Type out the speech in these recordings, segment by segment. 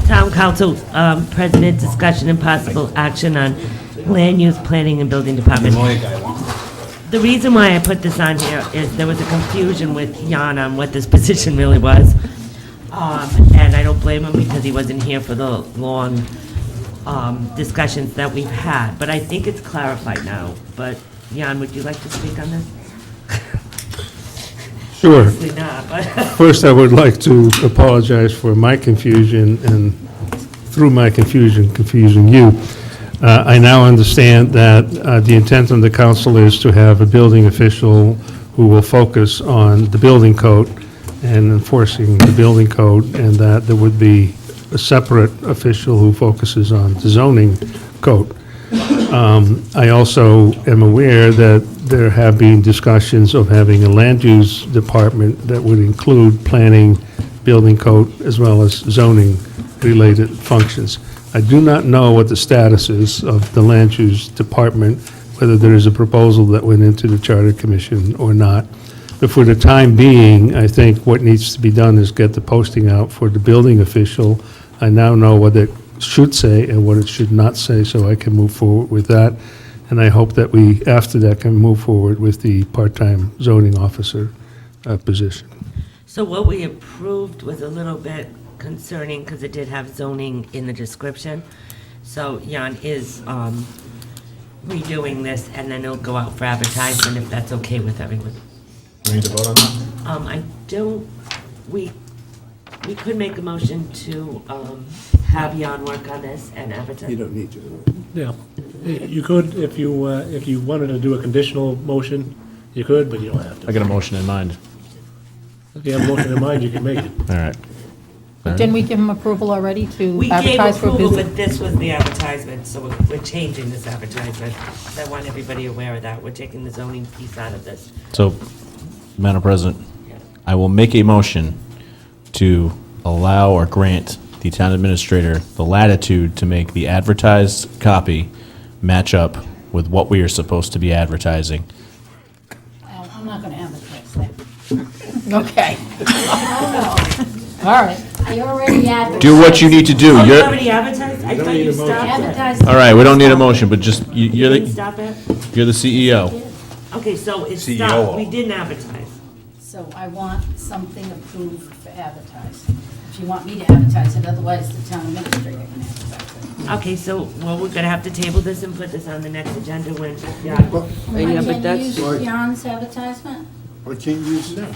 Town Council President, discussion and possible action on land use planning and building department. The reason why I put this on here is there was a confusion with Jan on what this position really was. And I don't blame him because he wasn't here for the long discussions that we've had. But I think it's clarified now. But Jan, would you like to speak on this? Sure. Obviously not, but First, I would like to apologize for my confusion and through my confusion, confusing you. I now understand that the intent of the council is to have a building official who will focus on the building code and enforcing the building code, and that there would be a separate official who focuses on the zoning code. I also am aware that there have been discussions of having a land use department that would include planning, building code, as well as zoning-related functions. I do not know what the status is of the land use department, whether there is a proposal that went into the Charter Commission or not. But for the time being, I think what needs to be done is get the posting out for the building official. I now know what it should say and what it should not say, so I can move forward with that. And I hope that we, after that, can move forward with the part-time zoning officer position. so what we approved was a little bit concerning because it did have zoning in the description. So Jan is redoing this, and then it'll go out for advertisement if that's okay with everyone. We need to vote on that? I don't, we could make a motion to have Jan work on this and advertise. You don't need to. Yeah, you could, if you wanted to do a conditional motion, you could, but you don't have I to. got a motion in mind. If you have a motion in mind, you can make it. All right. Didn't we give him approval already to We gave advertise for approval, business? but this was the advertisement, so we're changing this advertisement. I want everybody aware of that. We're taking the zoning piece out of this. So, Madam President, I will make a motion to allow or grant the town administrator the latitude to make the advertised copy match up with what we are supposed to be advertising. I'm not going to advertise that. Okay. All right. I already advertised. Do what you need to do. Oh, you You're, already advertised? I thought you stopped it. Advertised. all right, we don't need a motion, but just, You you're didn't the, stop it? you're the CEO. Okay, so it's CEO. stopped. We didn't advertise. So I want something approved for advertising. If you want me to advertise it, otherwise the town administrator can advertise it. Okay, so, well, we're gonna have to table this and put this on the next agenda when, yeah. Can you use Jan's advertisement? Why can't you use that?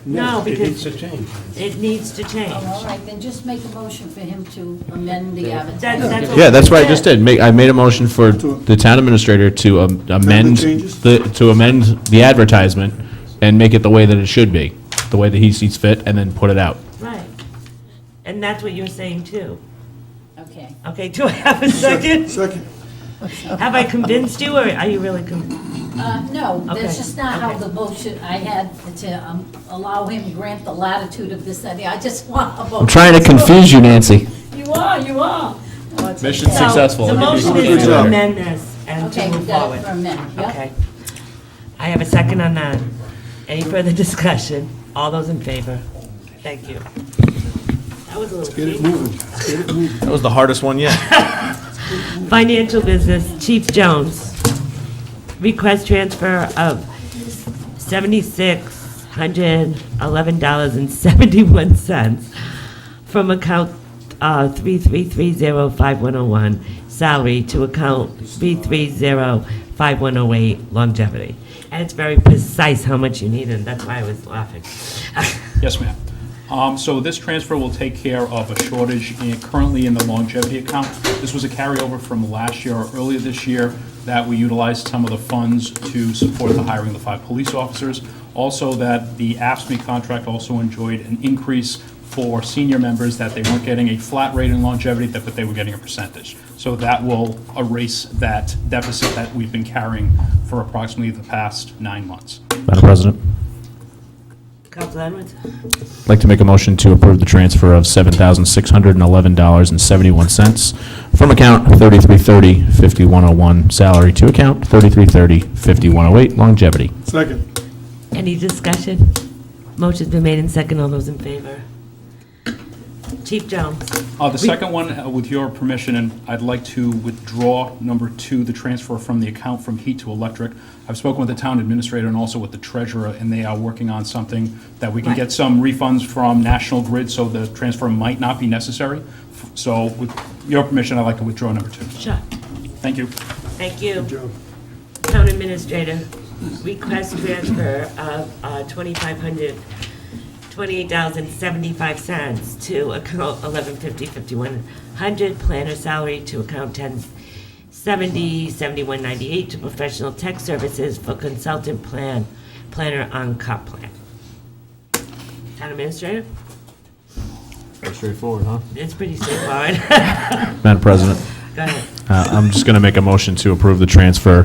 No, It needs because to change. it needs to change. Oh, all right, then just make a motion for him to amend the That's advertisement. what Yeah, that's what I we just said. did. I made a motion for the town administrator to amend changes? to amend the advertisement and make it the way that it should be, the way that he sees fit, and then put it out. Right. And that's what you're saying too. Okay. Okay, do I have a second? Second. Have I convinced you, or are you really convinced? No, Okay, that's just not how okay. the motion, I had to allow him to grant the latitude of this, that, I just want a vote. I'm trying to confuse you, Nancy. You are, you are. Oh, it's Mission okay. successful. The motion Good is to job. amend this and to Okay, move we got it forward. for a minute, yep. Okay. I have a second on that. Any further discussion? All those in favor? Thank you. That was a little Get it deep. moving. Get it moving. That was the hardest one yet. Financial business, Chief Jones. Request transfer of $7,611.71 from account 33305101 salary to account 3305108 longevity. And it's very precise how much you need, and that's why I was laughing. Yes, ma'am. So this transfer will take care of a shortage currently in the longevity account. This was a carryover from last year or earlier this year that we utilized some of the funds to support the hiring of the 5 police officers. Also, that the AFSCME contract also enjoyed an increase for senior members, that they weren't getting a flat rate in longevity, but they were getting a percentage. So that will erase that deficit that we've been carrying for approximately the past 9 months. Madam President, Council Edwards? I'd like to make a motion to approve the transfer of $7,611.71 from account 3330-5101 salary to account 3330-5108 longevity. Second. Any discussion? Motion's been made and second. All those in favor? Chief Jones. The second one, with your permission, and I'd like to withdraw number 2, the transfer from the account from heat to electric. I've spoken with the town administrator and also with the treasurer, and they are working on something that we can Right. get some refunds from National Grid, so the transfer might not be necessary. So with your permission, I'd like to withdraw number 2. Sure. Thank you. Thank you. Town Administrator, request transfer of $2,528.75 to account 1150-5100, planner salary to account 1070-7198 to professional tech services for consultant planner on comp plan. Town Administrator? Pretty straightforward, huh? It's pretty straightforward. Madam President, Go ahead. I'm just going to make a motion to approve the transfer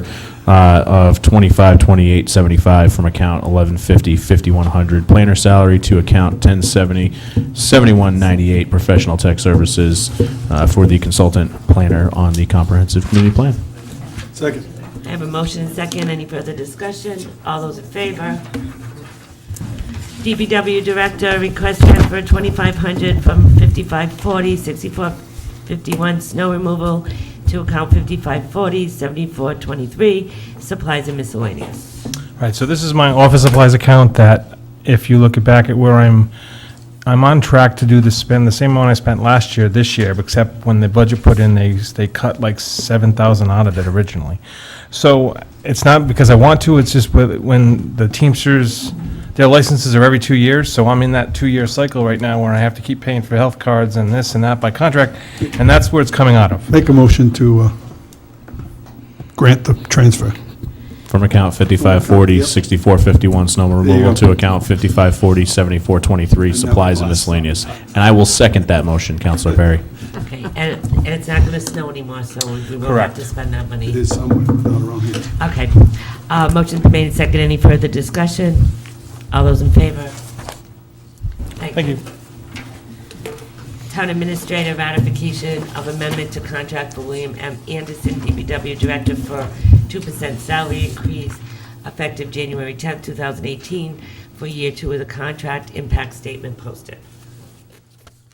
of $2528.75 from account 1150-5100 planner salary to account 1070-7198 professional tech services for the consultant planner on the comprehensive community plan. Second. I have a motion and second. Any further discussion? All those in favor? DPW Director, request transfer 2,500 from 5540-6451 snow removal to account 5540-7423 supplies and miscellaneous. All right, so this is my office supplies account that, if you look back at where I'm on track to spend the same amount I spent last year, this year, except when the budget put in, they cut like 7,000 out of it originally. So it's not because I want to, it's just when the Teamsters, their licenses are every 2 years, so I'm in that 2-year cycle right now where I have to keep paying for health cards and this and that by contract, and that's where it's coming out of. Make a motion to grant the transfer. From account 5540-6451 snow removal to account 5540-7423 supplies and miscellaneous. And I will second that motion, Counselor Perry. Okay, and it's not going to snow anymore, so we won't have Correct. to spend that It money. is somewhere, not around here. Okay. Motion's been made and second. Any further discussion? All those in favor? Thank you. Town Administrator ratification of amendment to contract for William M. Anderson, DPW Director, for 2% salary increase effective January 10th, 2018, for year 2 of the contract, impact statement posted.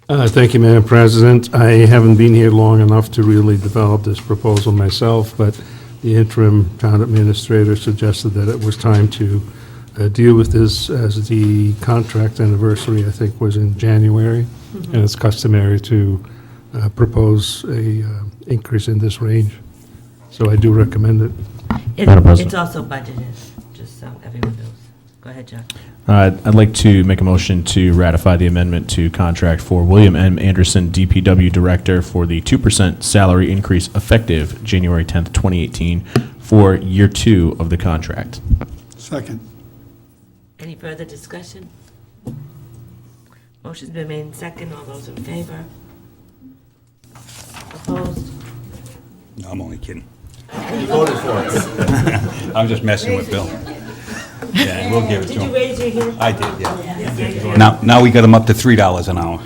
Thank you, Madam President. I haven't been here long enough to really develop this proposal myself, but the interim town administrator suggested that it was time to deal with this, as the contract anniversary, I think, was in January, and it's customary to propose a increase in this range. So I do recommend it. Madam President. It's also budgeted, just so everyone knows. Go ahead, John. I'd like to make a motion to ratify the amendment to contract for William M. Anderson, DPW Director, for the 2% salary increase effective January 10th, 2018, for year 2 of the contract. Second. Any further discussion? Motion's been made and second. All those in favor? Opposed? No, I'm only kidding. You voted for it. I'm just messing with Bill. Yeah, we'll give it to Did you him. raise your hand? I did, yeah. Yes, thank you. Now we got him up to $3 an hour.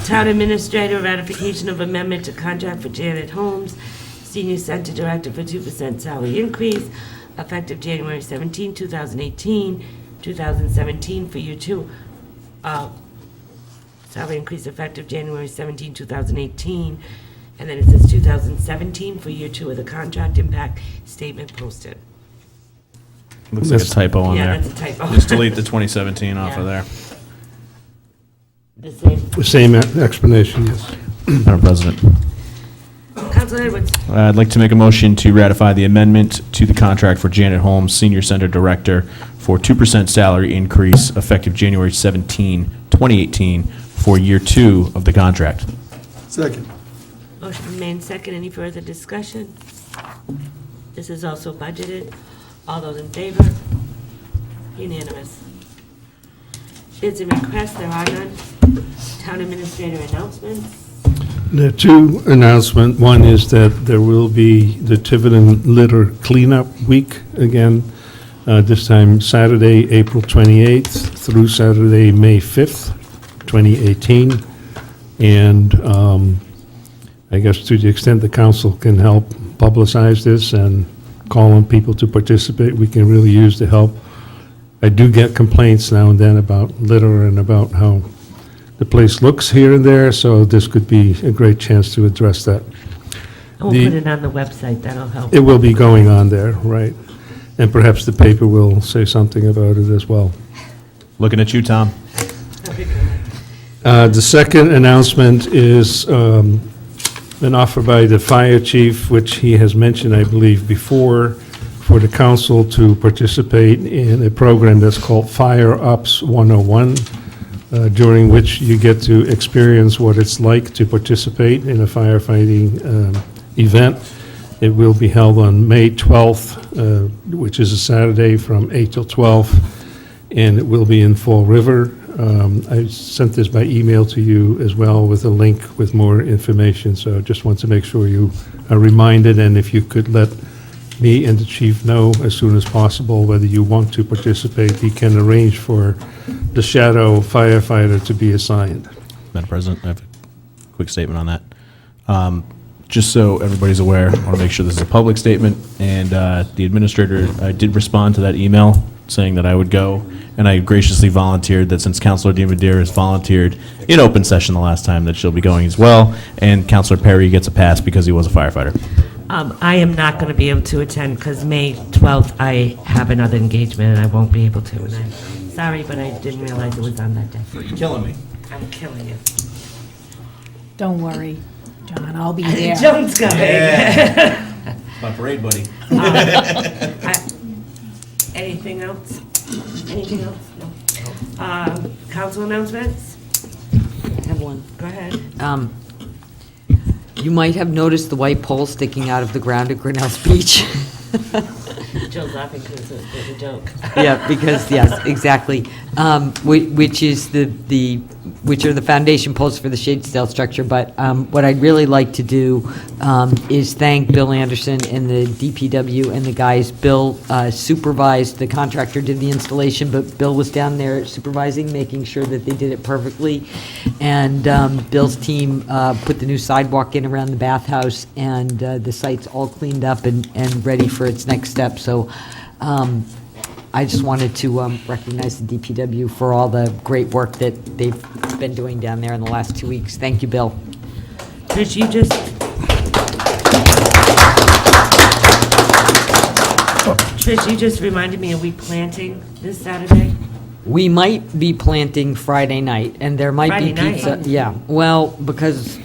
Town Administrator ratification of amendment to contract for Janet Holmes, Senior Center Director, for 2% salary increase effective January 17, 2018, 2017 for year 2. Salary increase effective January 17, 2018, and then it says 2017 for year 2 of the contract, impact statement posted. Looks like a typo on Yeah, there. that's a typo. Just delete the 2017 off of there. The same. The same explanation, yes. Madam President. Councilor Edwards. I'd like to make a motion to ratify the amendment to the contract for Janet Holmes, Senior Center Director, for 2% salary increase effective January 17, 2018, for year 2 of the contract. Second. Motion been made second. Any further discussion? This is also budgeted. All those in favor? Unanimous. Bids and requests, there are none. Town Administrator announcements. There are two announcements. One is that there will be the Tiverton Litter Cleanup Week again, this time Saturday, April 28th through Saturday, May 5th, 2018. And I guess to the extent the council can help publicize this and call on people to participate, we can really use the help. I do get complaints now and then about litter and about how the place looks here and there, so this could be a great chance to address that. And we'll put it on the website, that'll help. It will be going on there, right? And perhaps the paper will say something about it as well. Looking at you, Tom. The second announcement is an offer by the fire chief, which he has mentioned, I believe, before, for the council to participate in a program that's called Fire Ops 101, during which you get to experience what it's like to participate in a firefighting event. It will be held on May 12th, which is a Saturday, from 8 till 12, and it will be in Fall River. I sent this by email to you as well with a link with more information, so I just want to make sure you are reminded, and if you could let me and the chief know as soon as possible whether you want to participate, we can arrange for the shadow firefighter to be assigned. Madam President, I have a quick statement on that. Just so everybody's aware, I want to make sure this is a public statement, and the administrator did respond to that email saying that I would go, and I graciously volunteered that since Councilor DiMadeira has volunteered in open session the last time, that she'll be going as well, and Councilor Perry gets a pass because he was a firefighter. I am not going to be able to attend because May 12th, I have another engagement and I won't be able to. And I'm sorry, but I didn't realize it was on that day. You're killing me. I'm killing you. Don't worry, John, I'll be there. Jones coming. My parade buddy. Anything else? Anything else? No. Council announcements? I have one. Go ahead. You might have noticed the white pole sticking out of the ground at Grinnell's Beach. Joe's laughing because it's a joke. Yeah, because, yes, exactly. Which are the foundation posts for the shade sail structure. But what I'd really like to do is thank Bill Anderson and the DPW and the guys. Bill supervised, the contractor did the installation, but Bill was down there supervising, making sure that they did it perfectly. And Bill's team put the new sidewalk in around the bathhouse, and the site's all cleaned up and ready for its next step. So I just wanted to recognize the DPW for all the great work that they've been doing down there in the last 2 weeks. Thank you, Bill. Trish, you just reminded me, are we planting this Saturday? We might be planting Friday night, and there might Friday be night? pizza. Yeah, well, because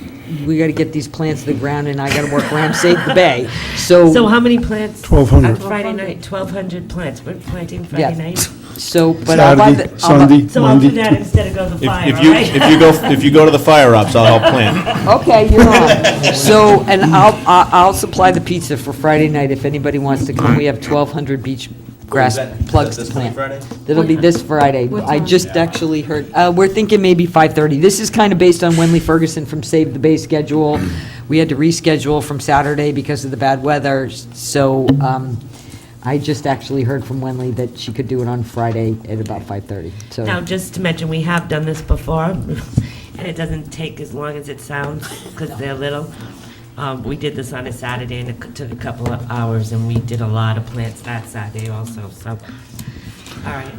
we got to get these plants to the ground, and I got to work around Save the Bay. So how many plants? 1,200. On Friday night, 1,200 plants. We're planting Friday Yeah. night? So, but I'll buy Saturday, the, Sunday, So I'll do Monday. that instead of go to the fire, all If right? you go to the fire ops, I'll help plan. Okay, you're on. So, and I'll supply the pizza for Friday night if anybody wants to come. We have 1,200 beach grass plugs to plant. That'll be this Friday. I just actually heard, we're thinking maybe 5:30. This is kind of based on Wenley Ferguson from Save the Bay schedule. We had to reschedule from Saturday because of the bad weather, so I just actually heard from Wenley that she could do it on Friday at about 5:30, so. Now, just to mention, we have done this before, and it doesn't take as long as it sounds, because they're little. We did this on a Saturday, and it took a couple of hours, and we did a lot of plants that Saturday also, so. All right,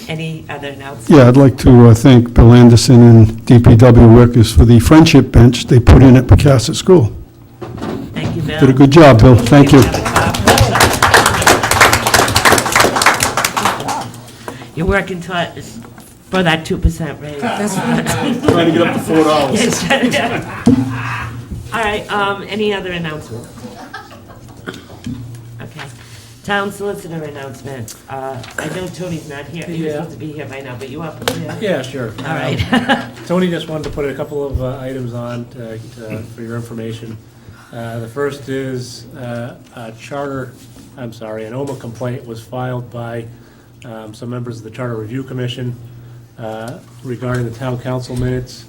any other announcements? Yeah, I'd like to thank Bill Anderson and DPW workers for the friendship bench they put in at Pecasset School. Thank you, Bill. Did a good job, Bill. Thank you. You're working for that 2% raise. Trying to get up to $4. Yes. All right, any other announcements? Okay. Town solicitor announcements. I know Tony's not here. He was Yeah. supposed to be here by now, but you up? Yeah. Yeah, sure. All right. Tony just wanted to put a couple of items on for your information. The first is an OMA complaint was filed by some members of the Charter Review Commission regarding the town council minutes.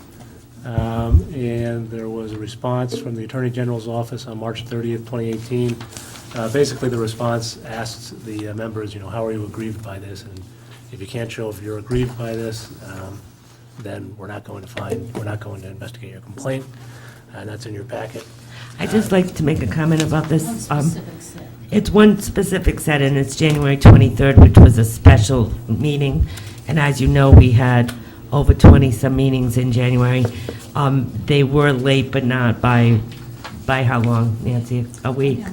And there was a response from the Attorney General's office on March 30th, 2018. Basically, the response asks the members, how are you aggrieved by this? And if you can't show if you're aggrieved by this, then we're not going to investigate your complaint. And that's in your packet. I'd just like to make a comment about this. One specific set. It's one specific set, and it's January 23rd, which was a special meeting. And as you know, we had over 20-some meetings in January. They were late, but not by how long, Nancy? A week?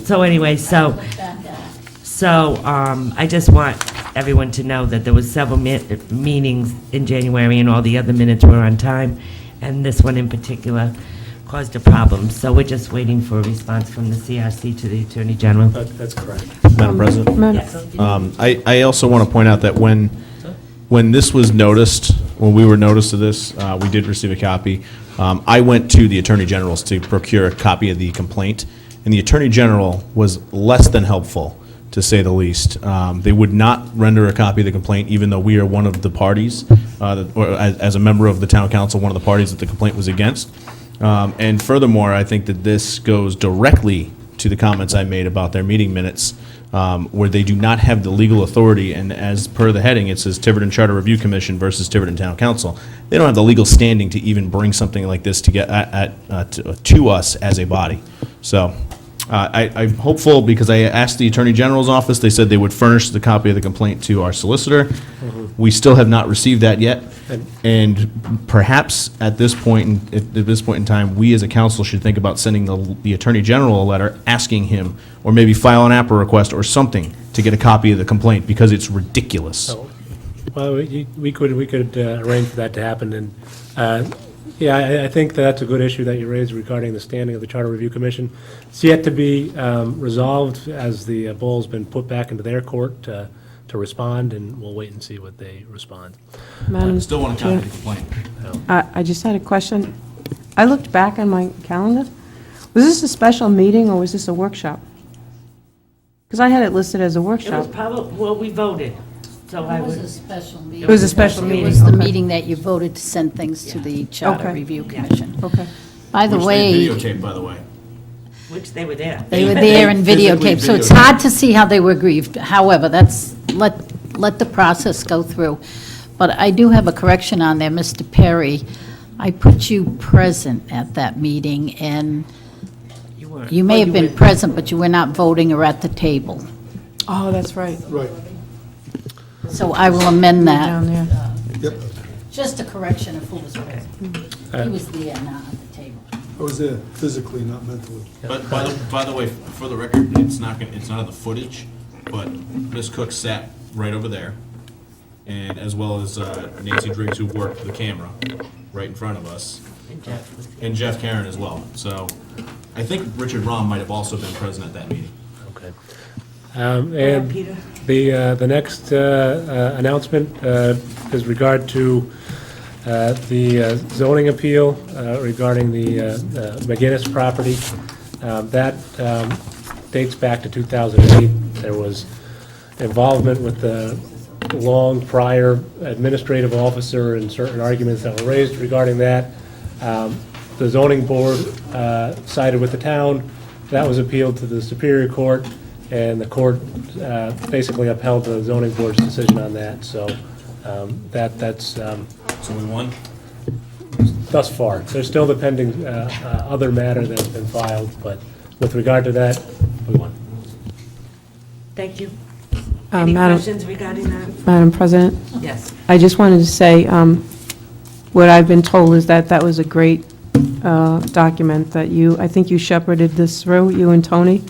So anyway, so I just want everyone to know that there was several meetings in January, and all the other minutes were on time, and this one in particular caused a problem. So we're just waiting for a response from the CRC to the Attorney General. That's correct. Madam President? Yes. I also want to point out that when this was noticed, when we were noticed of this, we did receive a copy. I went to the Attorney General's to procure a copy of the complaint, and the Attorney General was less than helpful, to say the least. They would not render a copy of the complaint, even though we are one of the parties, or as a member of the Town Council, one of the parties that the complaint was against. And furthermore, I think that this goes directly to the comments I made about their meeting minutes, where they do not have the legal authority, and as per the heading, it says Tiverton Charter Review Commission versus Tiverton Town Council. They don't have the legal standing to even bring something like this to get to us as a body. So I'm hopeful, because I asked the Attorney General's office, they said they would furnish the copy of the complaint to our solicitor. We still have not received that yet, and perhaps at this point in time, we as a council should think about sending the Attorney General a letter asking him, or maybe file an APRA request or something to get a copy of the complaint, because it's ridiculous. Well, we could arrange for that to happen, and, yeah, I think that's a good issue that you raised regarding the standing of the Charter Review Commission. It's yet to be resolved, as the ball's been put back into their court to respond, and we'll wait and see what they respond. Madam Still want a copy of the Chair, complaint. I just had a question. I looked back on my calendar. Was this a special meeting, or was this a workshop? Because I had it listed as a It was workshop. probably, well, we voted, so I It was a would, special meeting. It was a special It meeting, was the okay. meeting that you voted to send things to the Charter Okay. Review Yeah. Commission. Okay. By the Which way, they videotaped, by the way. which they were there. they were there and physically videotaped, so it's videotaped. hard to see how they were grieved. However, let the process go through. But I do have a correction on there, Mr. Perry. I put you present at that meeting, and You weren't. you may Oh, have been were- present, but you were not voting or at the table. Oh, that's right. Right. So I will amend Down that. there. Yep, Just a correction of who was present. He was there, not at the table. I was there physically, not mentally. But by the way, for the record, it's not in the footage, but Ms. Cook sat right over there, and as well as Nancy Driggs, who worked the camera right in front of us, And Jeff was there. and Jeff Karen as well. So I think Richard Rahm might have also been present at that meeting. Okay. And Peter? the next announcement is regard to the zoning appeal regarding the McGinnis property. That dates back to 2008. There was involvement with the long prior administrative officer and certain arguments that were raised regarding that. The zoning board sided with the town. That was appealed to the Superior Court, and the court basically upheld the zoning board's decision on that. So that's So we won? thus far. There's still the pending other matter that's been filed, but with regard to that, we won. Thank you. Any Madam questions regarding that? Madam President, Yes. I just wanted to say, what I've been told is that that was a great document that I think you shepherded this through, you and Tony.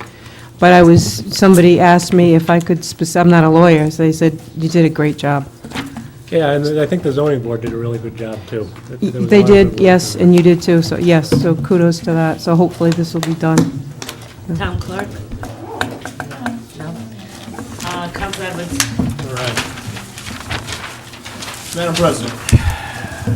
But somebody asked me if I could, I'm not a lawyer, so they said, you did a great job. Yeah, and I think the zoning board did a really good job, too. There was a They lot of good did, work yes, done. and you did too, so yes, so kudos to that. So hopefully this will be done. Town clerk? No? Council Edwards? All right. Madam President,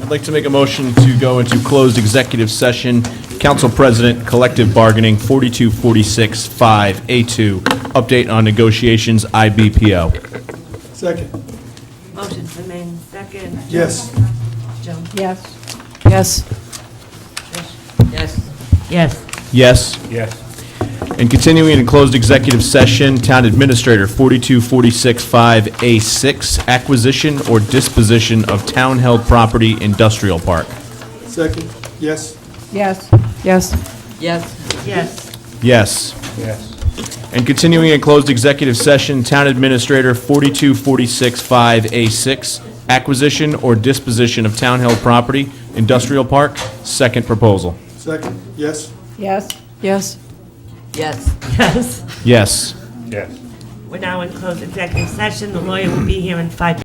I'd like to make a motion to go into closed executive session, Council President, collective bargaining, 4246-5A2, update on negotiations, IBPO. Second. Motion's been made second. Yes. Joe? Yes. Yes. Yes. Yes. Yes? Yes. And continuing in closed executive session, Town Administrator, 42465A6, acquisition or disposition of town-held property, industrial park. Second. Yes. Yes. Yes. Yes. Yes. Yes. Yes. And continuing in closed executive session, Town Administrator, 42465A6, acquisition or disposition of town-held property, industrial park, second proposal. Second, yes? Yes? Yes? Yes. Yes. Yes. Yes. We're now in closed executive session. The lawyer will be here in 5